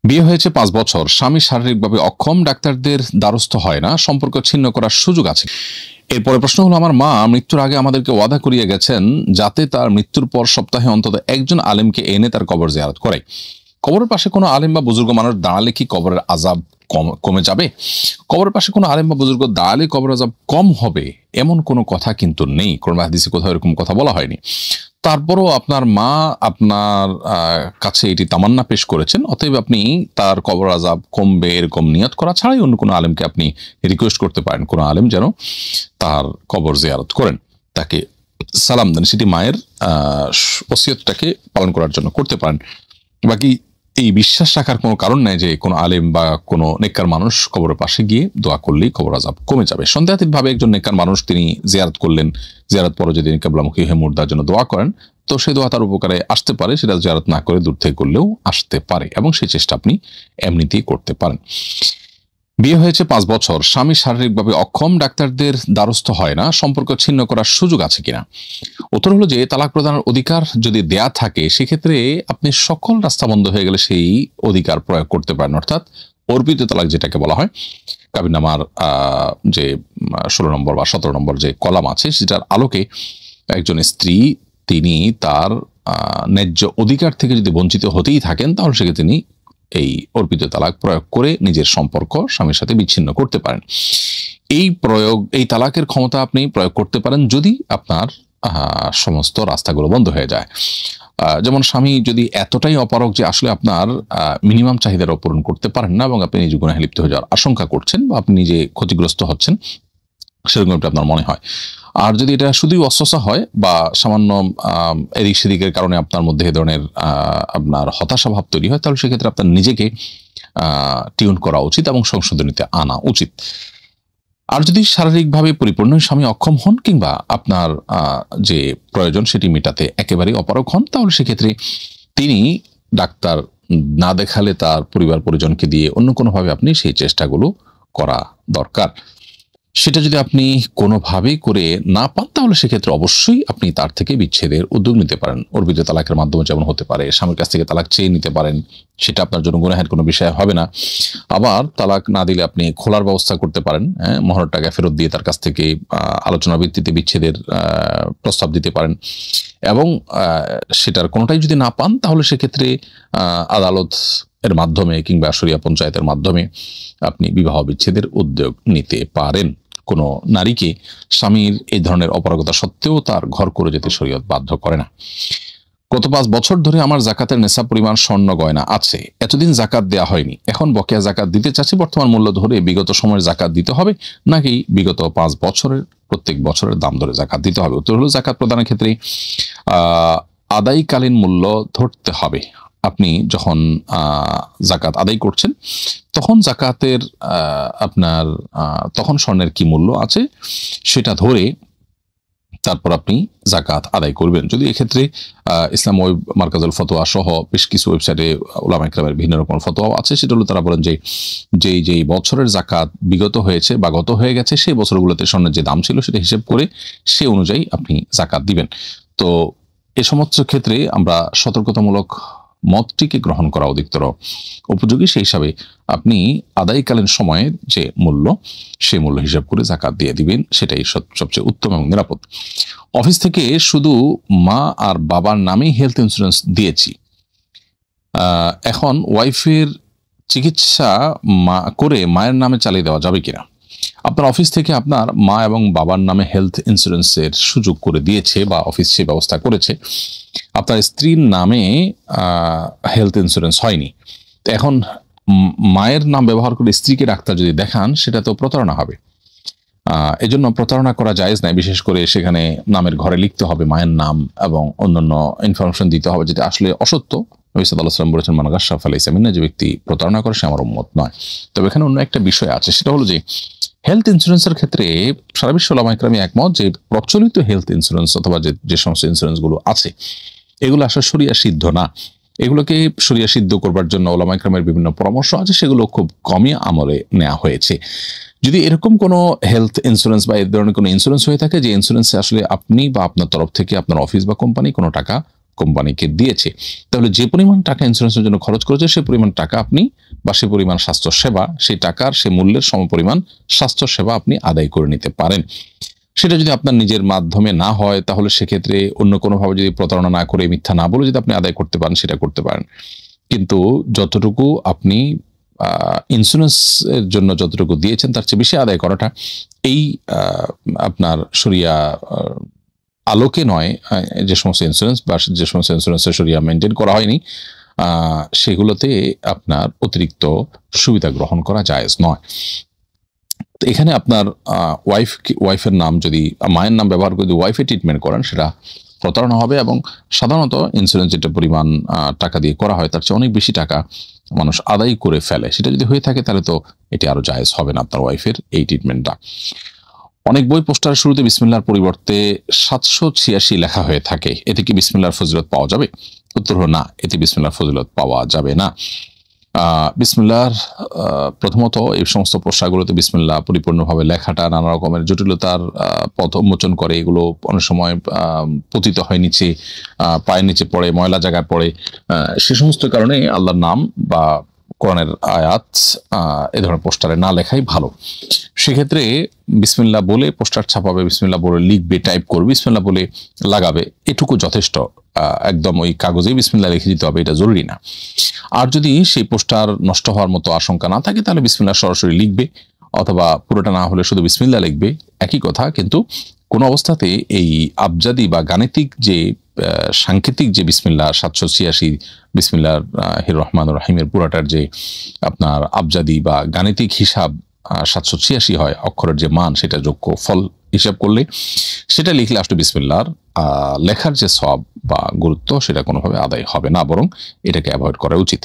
বিয়ে হয়েছে ৫ বছর, স্বামী শারীরিকভাবে অক্ষম, ডাক্তারদের দ্বারস্থ হয় না, সম্পর্ক ছিন্ন করার সুযোগ আছে। এরপরে প্রশ্ন হলো, আমার মা মৃত্যুর আগে আমাদেরকে ওয়াদা করিয়ে গেছেন যাতে তার মৃত্যুর পর সপ্তাহে অন্তত একজন আলেমকে এনে তার কবর জিয়ারত করে। কবরের পাশে কোনো আলেম বা বুজুর্গ মানুষ দাঁড়ালে কি কবরের আযাব কমে যাবে? কবরের পাশে কোনো আলেম বা বুজুর্গ দাঁড়ালে কবরের আযাব কম হবে এমন কোনো কথা কিন্তু নেই। কোরআন হাদিসে কোথাও এরকম কথা বলা হয়নি। তারপরও আপনার মা আপনার কাছে এটি তামান্না পেশ করেছেন, অতএব আপনি তার কবর আযাব কমবে এরকম নিয়ত করা ছাড়াই অন্য কোনো আলেমকে আপনি রিকোয়েস্ট করতে পারেন, কোনো আলেম যেন তার কবর জিয়ারত করেন, তাকে সালাম দেন, সেটি মায়ের ওসিয়তটাকে পালন করার জন্য করতে পারেন। বাকি এই বিশ্বাস রাখার কোনো কারণ নাই যে কোনো আলেম বা কোনো নেককার মানুষ কবরের পাশে গিয়ে দোয়া করলেই কবর আযাব কমে যাবে। সন্দেহাতীতভাবে একজন নেককার মানুষ তিনি জিয়ারত করলেন, জিয়ারত পরে যদি কিবলামুখী হয়ে মুর্দার জন্য দোয়া করেন, তো সেই দোয়া তার উপকারে আসতে পারে, সেটা জিয়ারত না করে দূর থেকে করলেও আসতে পারে, এবং সেই চেষ্টা আপনি এমনিতেই করতে পারেন। বিয়ে হয়েছে ৫ বছর, স্বামী শারীরিকভাবে অক্ষম, ডাক্তারদের দ্বারস্থ হয় না, সম্পর্ক ছিন্ন করার সুযোগ আছে কিনা? উত্তর হলো যে তালাক প্রদানের অধিকার যদি দেয়া থাকে সেক্ষেত্রে আপনি সকল রাস্তা বন্ধ হয়ে গেলে সেই অধিকার প্রয়োগ করতে পারেন, অর্থাৎ অর্পিত তালাক যেটাকে বলা হয়। কাবিননামার যে ১৬ নম্বর বা ১৭ নম্বর যে কলাম আছে সেটার আলোকে একজন স্ত্রী তিনি তার ন্যায্য অধিকার থেকে যদি বঞ্চিত হতেই থাকেন তাহলে সেক্ষেত্রে তিনি এই অর্পিত তালাক প্রয়োগ করে নিজের সম্পর্ক স্বামীর সাথে বিচ্ছিন্ন করতে পারেন। এই তালাকের ক্ষমতা আপনি প্রয়োগ করতে পারেন যদি আপনার সমস্ত রাস্তাগুলো বন্ধ হয়ে যায়। যেমন স্বামী যদি এতটাই অপারগ যে আসলে আপনার মিনিমাম চাহিদার পূরণ করতে পারেন না এবং আপনি নিজে গুনাহে লিপ্ত হয়ে যাওয়ার আশঙ্কা করছেন বা আপনি নিজে ক্ষতিগ্রস্ত হচ্ছেন, সেরকম একটা আপনার মনে হয়। আর যদি এটা শুধুই অস্বস্তা হয় বা সামান্য এদিক সেদিকের কারণে আপনার মধ্যে এ ধরনের আপনার হতাশা ভাব তৈরি হয়, তাহলে সেক্ষেত্রে আপনার নিজেকে টিউন করা উচিত এবং সংশোধনীতে আনা উচিত। আর যদি শারীরিকভাবে পরিপূর্ণ স্বামী অক্ষম হন কিংবা আপনার যে প্রয়োজন সেটি মেটাতে একেবারেই অপারগ হন, তাহলে সেক্ষেত্রে তিনি ডাক্তার না দেখালে তার পরিবার পরিজনকে দিয়ে অন্য কোনোভাবে আপনি সেই চেষ্টাগুলো করা দরকার। সেটা যদি আপনি কোনোভাবেই করে না পান তাহলে সেক্ষেত্রে অবশ্যই আপনি তার থেকে বিচ্ছেদের উদ্যোগ নিতে পারেন। অর্পিত তালাকের মাধ্যমে যেমন হতে পারে, স্বামীর কাছ থেকে তালাক চেয়ে নিতে পারেন, সেটা আপনার জন্য গুনাহের কোনো বিষয় হবে না। আবার তালাক না দিলে আপনি খোলার ব্যবস্থা করতে পারেন, মোহরের টাকা ফেরত দিয়ে তার কাছ থেকে আলোচনার ভিত্তিতে বিচ্ছেদের প্রস্তাব দিতে পারেন, এবং সেটার কোনোটাই যদি না পান তাহলে সেক্ষেত্রে আদালত এর মাধ্যমে কিংবা শরিয়া পঞ্চায়েতের মাধ্যমে আপনি বিবাহ বিচ্ছেদের উদ্যোগ নিতে পারেন। কোনো নারীকে স্বামীর এই ধরনের অপারগতা সত্ত্বেও তার ঘর করে যেতে শরীয়ত বাধ্য করে না। গত ৫ বছর ধরে আমার জাকাতের নেশাব পরিমাণ স্বর্ণ গয়না আছে, এতদিন জাকাত দেয়া হয়নি, এখন বকেয়া জাকাত দিতে চাচ্ছি। বর্তমান মূল্য ধরে বিগত সময়ের জাকাত দিতে হবে নাকি বিগত ৫ বছরের প্রত্যেক বছরের দাম ধরে জাকাত দিতে হবে? উত্তর হলো, জাকাত প্রদানের ক্ষেত্রে আদায়কালীন মূল্য ধরতে হবে। আপনি যখন জাকাত আদায় করছেন তখন জাকাতের আপনার তখন স্বর্ণের কি মূল্য আছে সেটা ধরে তারপর আপনি জাকাত আদায় করবেন। যদি এক্ষেত্রে ইসলাম ওয়েব মার্কাজুল ফতোয়া সহ বেশ কিছু ওয়েবসাইটে উলামা ইকরামের ভিন্ন রকম ফতোয়া আছে, সেটা হলো তারা বলেন যে যেই বছরের জাকাত বিগত হয়েছে বা গত হয়ে গেছে সেই বছরগুলোতে স্বর্ণের যে দাম ছিল সেটা হিসেব করে সে অনুযায়ী আপনি জাকাত দিবেন। তো এ সমস্ত ক্ষেত্রে আমরা সতর্কতামূলক মতটিকে গ্রহণ করা অধিকতর উপযোগী। সেই হিসাবে আপনি আদায়কালীন সময়ে যে মূল্য সেই মূল্য হিসাব করে জাকাত দিয়ে দিবেন, সেটাই সবচেয়ে উত্তম এবং নিরাপদ। অফিস থেকে শুধু মা আর বাবার নামেই হেলথ ইন্স্যুরেন্স দিয়েছি, এখন ওয়াইফের চিকিৎসা করে মায়ের নামে চালিয়ে দেওয়া যাবে কিনা? আপনার অফিস থেকে আপনার মা এবং বাবার নামে হেলথ ইন্স্যুরেন্সের সুযোগ করে দিয়েছে বা অফিস সে ব্যবস্থা করেছে, আপনার স্ত্রীর নামে হেলথ ইন্স্যুরেন্স হয়নি। তো এখন মায়ের নাম ব্যবহার করে স্ত্রীকে ডাক্তার যদি দেখান সেটা তো প্রতারণা হবে। এজন্য প্রতারণা করা জায়েজ নাই। বিশেষ করে সেখানে নামের ঘরে লিখতে হবে মায়ের নাম এবং অন্যান্য ইনফরমেশন দিতে হবে যেটা আসলে অসত্য। নবী সাল্লাল্লাহু আলাইহি ওয়াসাল্লাম বলেছেন, মান গাশশা ফালাইসা মিন্না, যে ব্যক্তি প্রতারণা করে সে আমার উম্মত নয়। তবে এখানে অন্য একটা বিষয় আছে, সেটা হলো যে হেলথ ইন্স্যুরেন্সের ক্ষেত্রে সারা বিশ্ব উলামা ইকরাম একমত যে প্রচলিত হেলথ ইন্স্যুরেন্স অথবা যে সমস্ত ইন্স্যুরেন্সগুলো আছে এগুলো আসলে শরিয়া সিদ্ধ না। এগুলোকে শরিয়া সিদ্ধ করবার জন্য উলামা ইকরামের বিভিন্ন পরামর্শ আছে, সেগুলো খুব কমই আমলে নেওয়া হয়েছে। যদি এরকম কোনো হেলথ ইন্স্যুরেন্স বা এই ধরনের কোনো ইন্স্যুরেন্স হয়ে থাকে যে ইন্স্যুরেন্সে আসলে আপনি বা আপনার তরফ থেকে আপনার অফিস বা কোম্পানি কোনো টাকা কোম্পানিকে দিয়েছে, তাহলে যে পরিমাণ টাকা ইন্স্যুরেন্সের জন্য খরচ করেছে সে পরিমাণ টাকা আপনি বা সে পরিমাণ স্বাস্থ্য সেবা, সেই টাকার সে মূল্যের সমপরিমাণ স্বাস্থ্য সেবা আপনি আদায় করে নিতে পারেন। সেটা যদি আপনার নিজের মাধ্যমে না হয় তাহলে সেক্ষেত্রে অন্য কোনোভাবে যদি প্রতারণা না করে, মিথ্যা না বলে যদি আপনি আদায় করতে পারেন সেটা করতে পারেন। কিন্তু যতটুকু আপনি ইন্স্যুরেন্সের জন্য যতটুকু দিয়েছেন তার চেয়ে বেশি আদায় করাটা এই আপনার শরিয়া আলোকে নয়, যে সমস্ত ইন্স্যুরেন্স বা যে সমস্ত ইন্স্যুরেন্সের শরিয়া মেনটেন করা হয়নি সেগুলোতে আপনার অতিরিক্ত সুবিধা গ্রহণ করা জায়েজ নয়। তো এখানে আপনার ওয়াইফের নাম যদি, মায়ের নাম ব্যবহার করে যদি ওয়াইফে ট্রিটমেন্ট করেন সেটা প্রতারণা হবে, এবং সাধারণত ইন্স্যুরেন্স যেটা পরিমাণ টাকা দিয়ে করা হয় তার চেয়ে অনেক বেশি টাকা মানুষ আদায় করে ফেলে। সেটা যদি হয়ে থাকে তাহলে তো এটি আরো জায়েজ হবে না আপনার ওয়াইফের এই ট্রিটমেন্টটা। অনেক বই পোস্টারের শুরুতে বিসমিল্লাহর পরিবর্তে 786 লেখা হয়ে থাকে, এতে কি বিসমিল্লাহর ফজিলত পাওয়া যাবে? উত্তর হলো না, এতে বিসমিল্লাহর ফজিলত পাওয়া যাবে না। বিসমিল্লাহর প্রথমত এই সমস্ত পোস্টারগুলোতে বিসমিল্লাহ পরিপূর্ণভাবে লেখাটা নানা রকমের জটিলতার পথ উন্মোচন করে। এগুলো অনেক সময় পতিত হয় নিচে, পায়ের নিচে পড়ে, ময়লা জায়গায় পড়ে। সে সমস্ত কারণে আল্লাহর নাম বা কোরআনের আয়াত এ ধরনের পোস্টারে না লেখাই ভালো। সেক্ষেত্রে বিসমিল্লাহ বলে পোস্টার ছাপাবে, বিসমিল্লাহ বলে লিখবে, টাইপ করবে, বিসমিল্লাহ বলে লাগাবে, এটুকু যথেষ্ট। একদম ওই কাগজেই বিসমিল্লাহ লিখে দিতে হবে এটা জরুরি না। আর যদি সেই পোস্টার নষ্ট হওয়ার মতো আশঙ্কা না থাকে তাহলে বিসমিল্লাহ সরাসরি লিখবে, অথবা পুরোটা না হলে শুধু বিসমিল্লাহ লিখবে, একই কথা। কিন্তু কোনো অবস্থাতে এই আবজাদি বা গাণিতিক যে সাংকেতিক যে বিসমিল্লাহ 786 বিসমিল্লাহির রহমানির রহিমের পুরাটার যে আপনার আবজাদি বা গাণিতিক হিসাব 786 হয়, অক্ষরের যে মান সেটা যোগ্য ফল হিসাব করলে সেটা লিখলে আসলে বিসমিল্লাহর লেখার যে সওয়াব বা গুরুত্ব সেটা কোনোভাবে আদায় হবে না, বরং এটাকে অ্যাভয়েড করা উচিত।